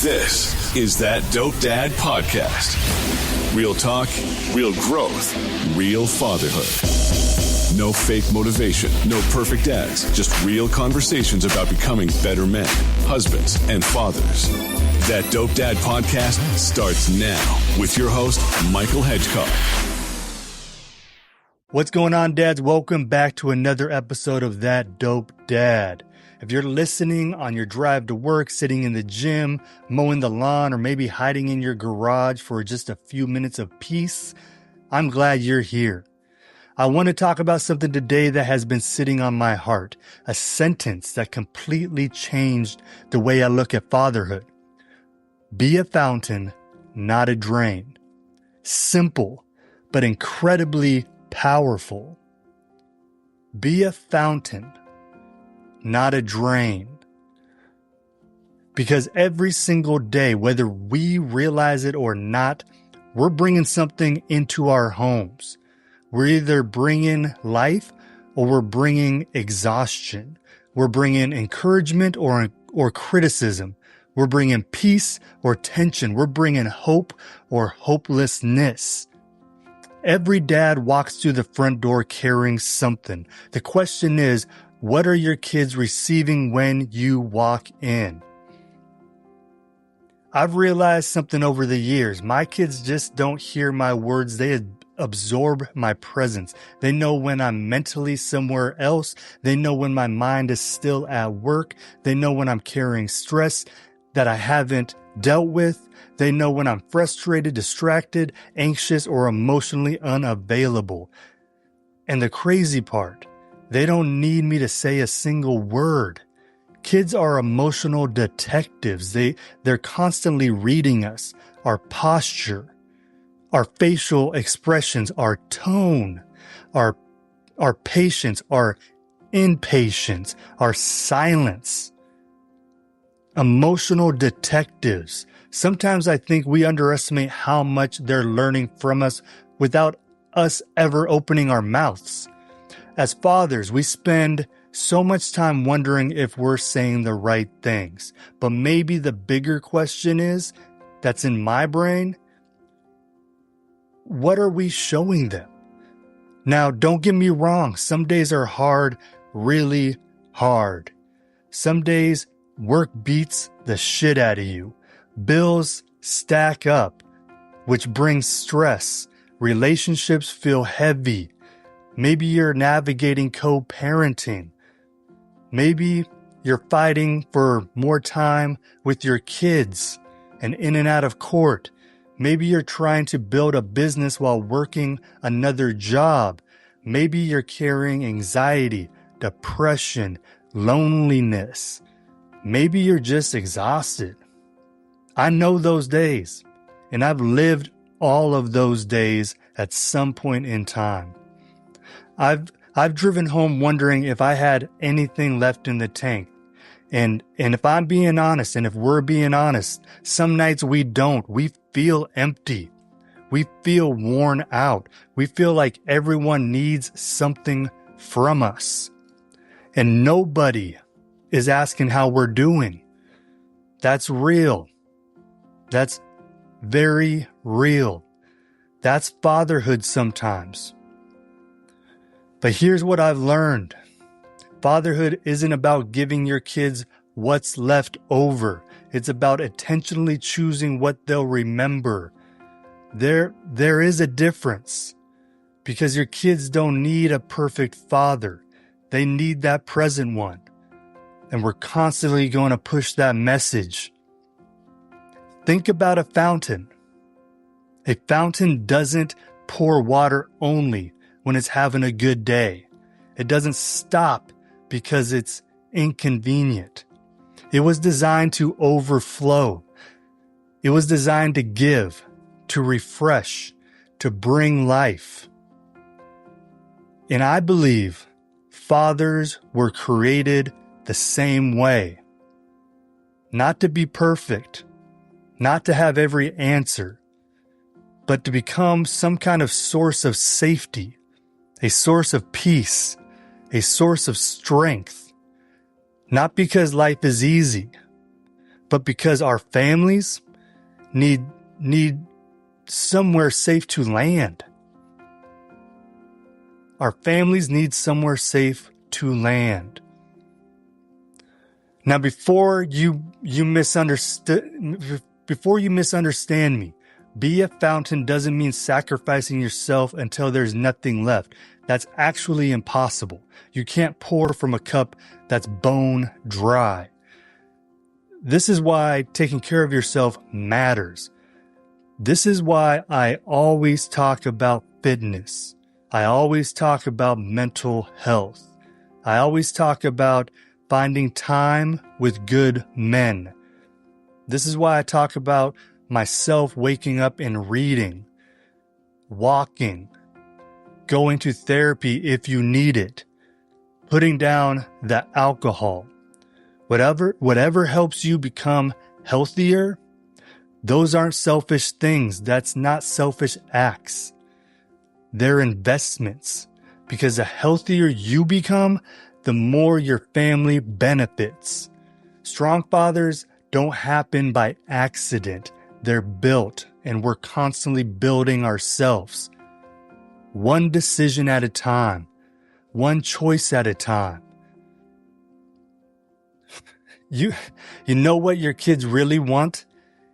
This is That Dope Dad Podcast. Real talk, real growth, real fatherhood. No fake motivation, no perfect dads, just real conversations about becoming better men, husbands, and fathers. That Dope Dad Podcast starts now with your host, Michael Hedgecock. What's going on, dads? Welcome back to another episode of That Dope Dad. If you're listening on your drive to work, sitting in the gym, mowing the lawn, or maybe hiding in your garage for just a few minutes of peace, I'm glad you're here. I want to talk about something today that has been sitting on my heart, a sentence that completely changed the way I look at fatherhood. Be a fountain, not a drain. Simple, but incredibly powerful. Be a fountain, not a drain. Because every single day, whether we realize it or not, we're bringing something into our homes. We're either bringing life or we're bringing exhaustion. We're bringing encouragement or criticism. We're bringing peace or tension. We're bringing hope or hopelessness. Every dad walks through the front door carrying something. The question is, what are your kids receiving when you walk in? I've realized something over the years. My kids just don't hear my words. They absorb my presence. They know when I'm mentally somewhere else. They know when my mind is still at work. They know when I'm carrying stress that I haven't dealt with. They know when I'm frustrated, distracted, anxious, or emotionally unavailable. And the crazy part, they don't need me to say a single word. Kids are emotional detectives. They're constantly reading us, our posture, our facial expressions, our tone, our patience, our impatience, our silence. Emotional detectives. Sometimes I think we underestimate how much they're learning from us without us ever opening our mouths. As fathers, we spend so much time wondering if we're saying the right things. But maybe the bigger question is, that's in my brain, what are we showing them? Now, don't get me wrong. Some days are hard, really hard. Some days work beats the shit out of you. Bills stack up, which brings stress. Relationships feel heavy. Maybe you're navigating co-parenting. Maybe you're fighting for more time with your kids and in and out of court. Maybe you're trying to build a business while working another job. Maybe you're carrying anxiety, depression, loneliness. Maybe you're just exhausted. I know those days, and I've lived all of those days at some point in time. I've driven home wondering if I had anything left in the tank. And if I'm being honest, and if we're being honest, some nights we don't. We feel empty. We feel worn out. We feel like everyone needs something from us. And nobody is asking how we're doing. That's real. That's very real. That's fatherhood sometimes. But here's what I've learned. Fatherhood isn't about giving your kids what's left over. It's about intentionally choosing what they'll remember. There is a difference, because your kids don't need a perfect father. They need that present one. And we're constantly going to push that message. Think about a fountain. A fountain doesn't pour water only when it's having a good day. It doesn't stop because it's inconvenient. It was designed to overflow. It was designed to give, to refresh, to bring life. And I believe fathers were created the same way. Not to be perfect, not to have every answer, but to become some kind of source of safety, a source of peace, a source of strength. Not because life is easy, but because our families need somewhere safe to land. Our families need somewhere safe to land. Now, before you misunderstand me, be a fountain doesn't mean sacrificing yourself until there's nothing left. That's actually impossible. You can't pour from a cup that's bone dry. This is why taking care of yourself matters. This is why I always talk about fitness. I always talk about mental health. I always talk about finding time with good men. This is why I talk about myself waking up and reading, walking, going to therapy if you need it, putting down the alcohol. Whatever helps you become healthier, those aren't selfish things. That's not selfish acts. They're investments, because the healthier you become, the more your family benefits. Strong fathers don't happen by accident. They're built, and we're constantly building ourselves. One decision at a time, one choice at a time. You know what your kids really want?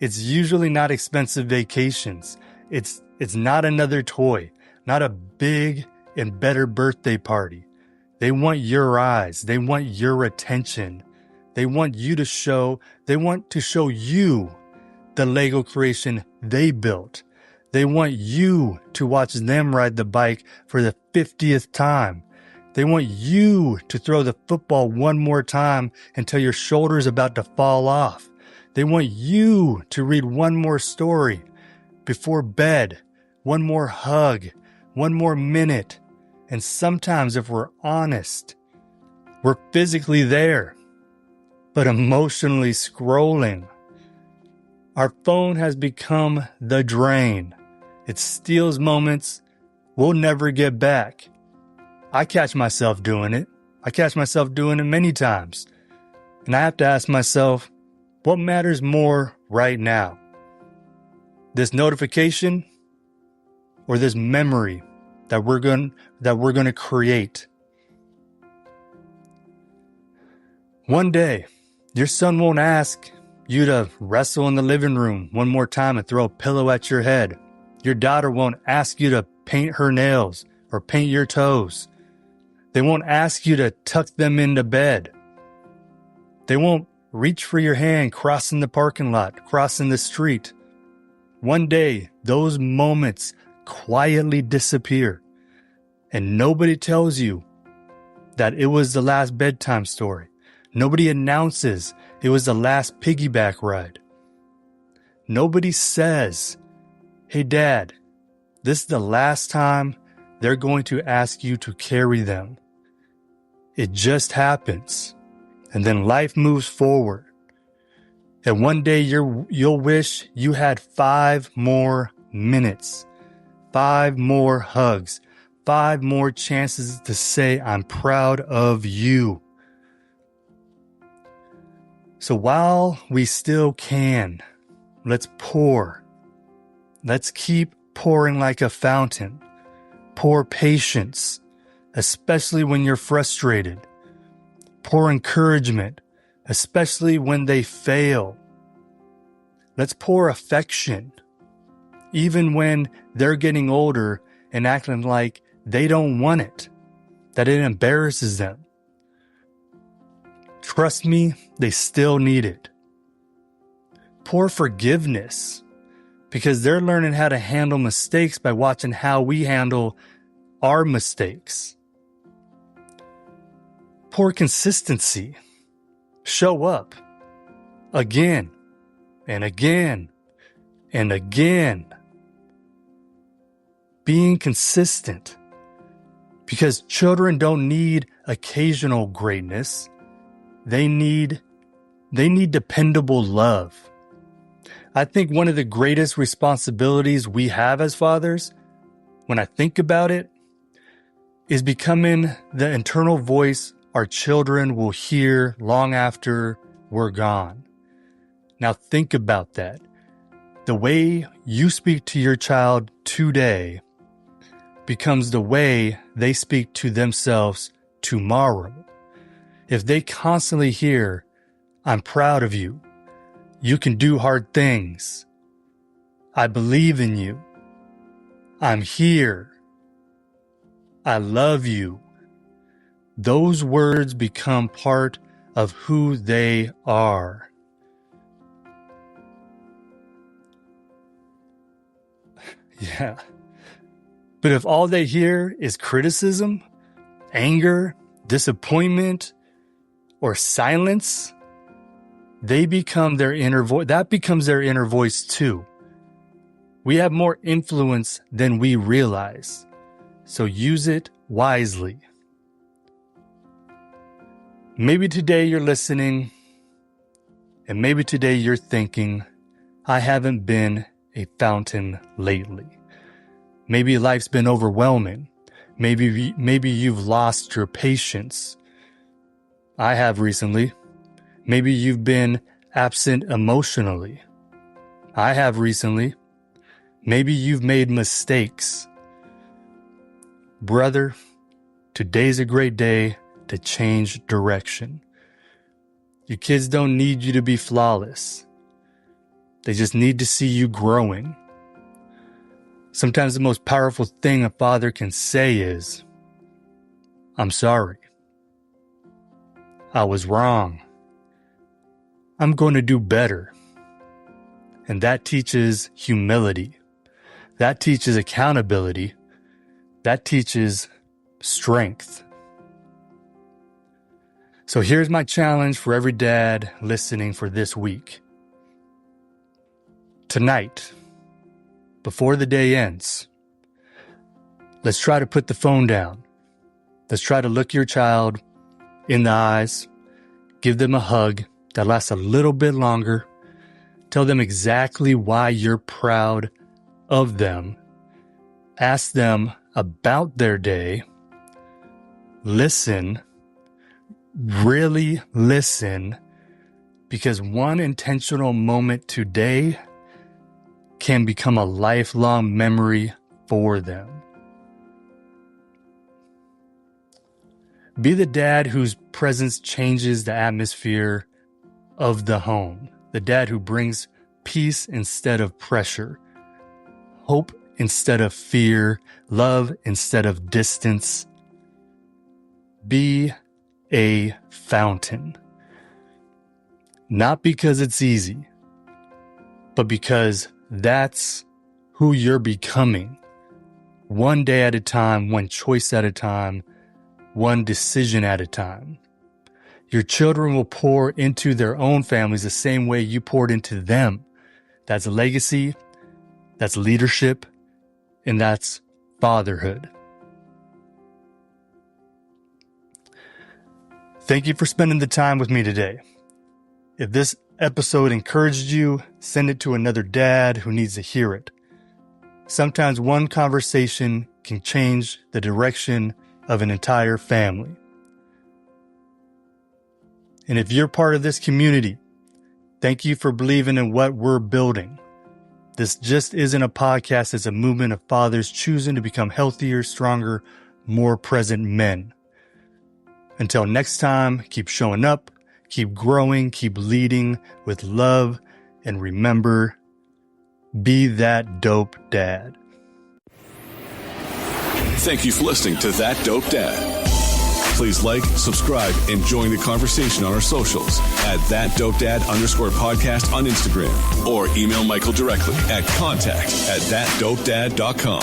It's usually not expensive vacations. It's not another toy, not a big and better birthday party. They want your eyes. They want your attention. They want to show you the Lego creation they built. They want you to watch them ride the bike for the 50th time. They want you to throw the football one more time until your shoulder's about to fall off. They want you to read one more story before bed, one more hug, one more minute. And sometimes, if we're honest, we're physically there, but emotionally scrolling. Our phone has become the drain. It steals moments we'll never get back. I catch myself doing it. I catch myself doing it many times. And I have to ask myself, what matters more right now? This notification or this memory that we're going to create? One day, your son won't ask you to wrestle in the living room one more time and throw a pillow at your head. Your daughter won't ask you to paint her nails or paint your toes. They won't ask you to tuck them into bed. They won't reach for your hand crossing the parking lot, crossing the street. One day, those moments quietly disappear, and nobody tells you that it was the last bedtime story. Nobody announces it was the last piggyback ride. Nobody says, "Hey, Dad, this is the last time they're going to ask you to carry them." It just happens, and then life moves forward. And one day you'll wish you had 5 more minutes, 5 more hugs, 5 more chances to say, "I'm proud of you." So while we still can, let's pour. Let's keep pouring like a fountain. Pour patience, especially when you're frustrated. Pour encouragement, especially when they fail. Let's pour affection, even when they're getting older and acting like they don't want it, that it embarrasses them. Trust me, they still need it. Pour forgiveness, because they're learning how to handle mistakes by watching how we handle our mistakes. Pour consistency. Show up again and again and again. Being consistent, because children don't need occasional greatness. They need dependable love. I think one of the greatest responsibilities we have as fathers, when I think about it, is becoming the internal voice our children will hear long after we're gone. Now think about that. The way you speak to your child today becomes the way they speak to themselves tomorrow. If they constantly hear, "I'm proud of you. You can do hard things. I believe in you. I'm here. I love you," those words become part of who they are. Yeah. But if all they hear is criticism, anger, disappointment, or silence, they become their inner voice. That becomes their inner voice too. We have more influence than we realize, so use it wisely. Maybe today you're listening, and maybe today you're thinking, "I haven't been a fountain lately." Maybe life's been overwhelming. Maybe you've lost your patience. I have recently. Maybe you've been absent emotionally. I have recently. Maybe you've made mistakes. Brother, today's a great day to change direction. Your kids don't need you to be flawless. They just need to see you growing. Sometimes the most powerful thing a father can say is, "I'm sorry. I was wrong. I'm going to do better." And that teaches humility. That teaches accountability. That teaches strength. So here's my challenge for every dad listening for this week. Tonight, before the day ends, let's try to put the phone down. Let's try to look your child in the eyes, give them a hug that lasts a little bit longer, tell them exactly why you're proud of them, ask them about their day, listen, really listen, because one intentional moment today can become a lifelong memory for them. Be the dad whose presence changes the atmosphere of the home. The dad who brings peace instead of pressure, hope instead of fear, love instead of distance. Be a fountain. Not because it's easy, but because that's who you're becoming. One day at a time, one choice at a time, one decision at a time. Your children will pour into their own families the same way you poured into them. That's legacy, that's leadership, and that's fatherhood. Thank you for spending the time with me today. If this episode encouraged you, send it to another dad who needs to hear it. Sometimes one conversation can change the direction of an entire family. And if you're part of this community, thank you for believing in what we're building. This just isn't a podcast, it's a movement of fathers choosing to become healthier, stronger, more present men. Until next time, keep showing up, keep growing, keep leading with love, and remember, be that dope dad. Thank you for listening to That Dope Dad. Please like, subscribe, and join the conversation on our socials at ThatDopeDad_podcast on Instagram, or email Michael directly at contact@thatdopedad.com.